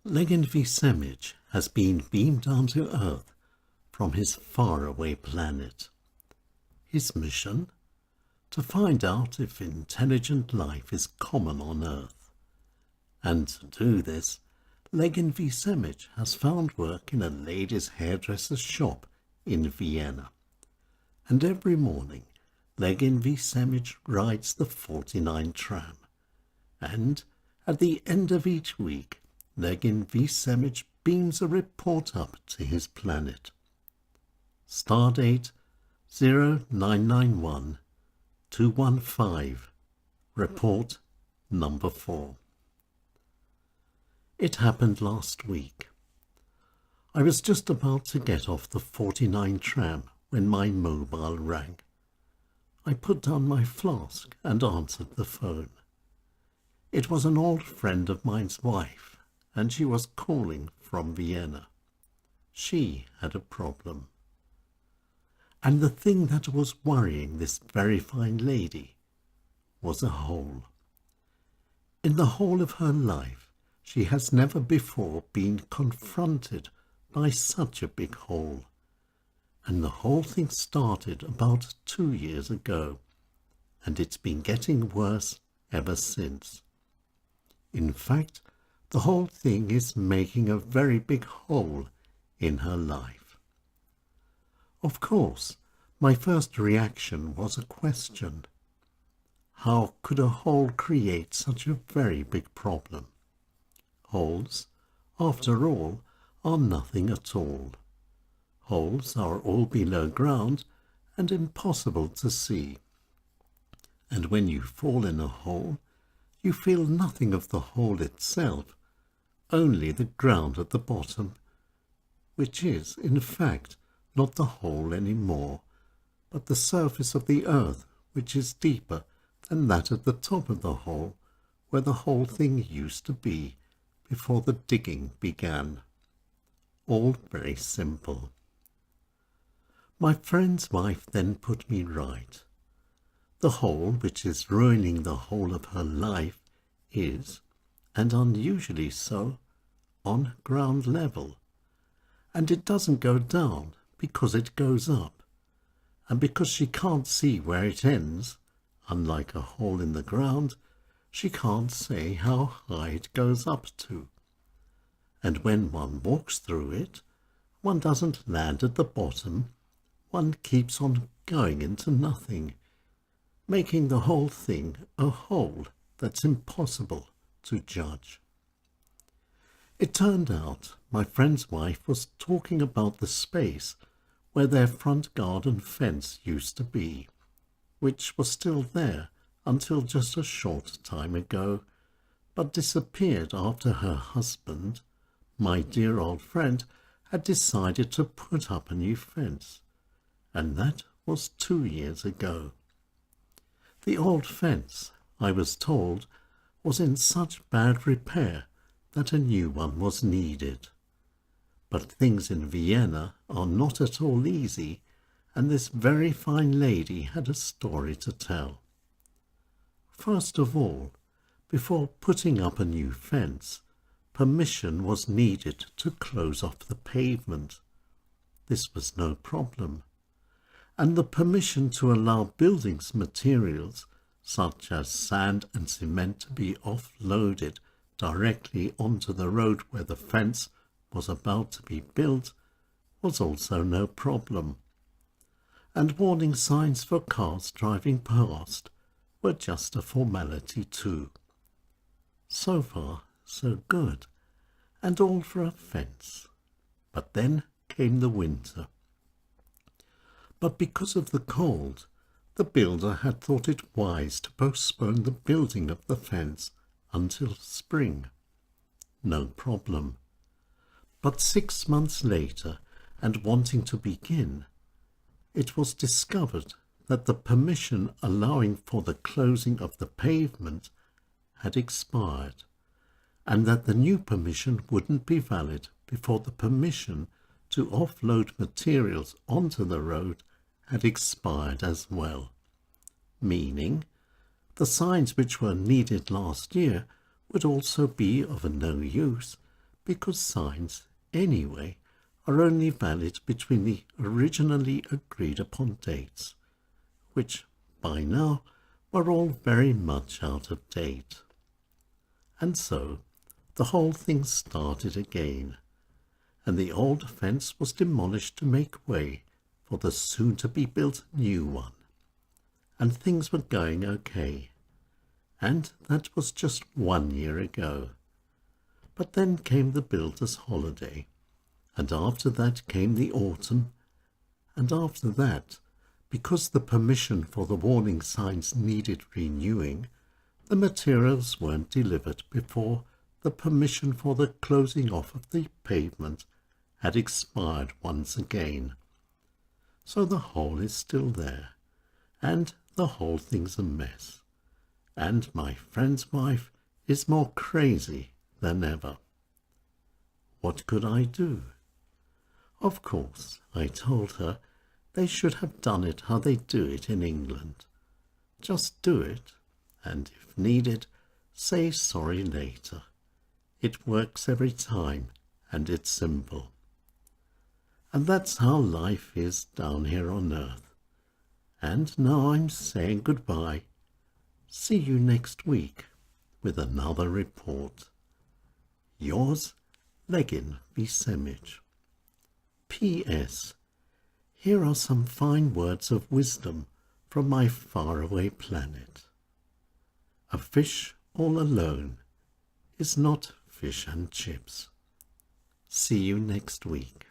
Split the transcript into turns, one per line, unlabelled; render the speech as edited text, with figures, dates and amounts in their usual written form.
Legin V SEMAJ has been beamed down to Earth from his faraway planet. His mission? To find out if intelligent life is common on Earth. And to do this, Legin V SEMAJ has found work in a ladies' hairdresser's shop in Vienna. And every morning, Legin V SEMAJ rides the 49 tram. And at the end of each week, Legin V SEMAJ beams a report up to his planet. Stardate 0991-215, report number 4. It happened last week. I was just about to get off the 49 tram when my mobile rang. I put down my flask and answered the phone. It was an old friend of mine's wife, and she was calling from Vienna. She had a problem. And the thing that was worrying this very fine lady was a hole. In the whole of her life, she has never before been confronted by such a big hole. And the whole thing started about 2 years ago, and it's been getting worse ever since. In fact, the whole thing is making a very big hole in her life. Of course, my first reaction was a question. How could a hole create such a very big problem? Holes, after all, are nothing at all. Holes are all below ground and impossible to see. And when you fall in a hole, you feel nothing of the hole itself, only the ground at the bottom, which is, in fact, not the hole any more, but the surface of the earth, which is deeper than that at the top of the hole, where the whole thing used to be before the digging began. All very simple. My friend's wife then put me right. The hole which is ruining the whole of her life is, and unusually so, on ground level. And it doesn't go down because it goes up. And because she can't see where it ends, unlike a hole in the ground, she can't say how high it goes up to. And when one walks through it, one doesn't land at the bottom, one keeps on going into nothing, making the whole thing a hole that's impossible to judge. It turned out my friend's wife was talking about the space where their front garden fence used to be, which was still there until just a short time ago, but disappeared after her husband, my dear old friend, had decided to put up a new fence, and that was 2 years ago. The old fence, I was told, was in such bad repair that a new one was needed. But things in Vienna are not at all easy, and this very fine lady had a story to tell. First of all, before putting up a new fence, permission was needed to close off the pavement. This was no problem. And the permission to allow buildings materials, such as sand and cement, to be offloaded directly onto the road where the fence was about to be built, was also no problem. And warning signs for cars driving past were just a formality too. So far, so good, and all for a fence. But then came the winter. But because of the cold, the builder had thought it wise to postpone the building of the fence until spring. No problem. But 6 months later, and wanting to begin, it was discovered that the permission allowing for the closing of the pavement had expired, and that the new permission wouldn't be valid before the permission to offload materials onto the road had expired as well, meaning the signs which were needed last year would also be of no use because signs, anyway, are only valid between the originally agreed upon dates, which, by now, were all very much out of date. And so, the whole thing started again, and the old fence was demolished to make way for the soon-to-be-built new one. And things were going okay. And that was just 1 year ago. But then came the builder's holiday, and after that came the autumn, and after that, because the permission for the warning signs needed renewing, the materials weren't delivered before the permission for the closing off of the pavement had expired once again. So the hole is still there, and the whole thing's a mess, and my friend's wife is more crazy than ever. What could I do? Of course, I told her they should have done it how they do it in England. Just do it, and if needed, say sorry later. It works every time, and it's simple. And that's how life is down here on earth. And now I'm saying goodbye. See you next week with another report. Yours, Legin V. SEMAJ. P.S. Here are some fine words of wisdom from my faraway planet. A fish all alone is not fish and chips. See you next week.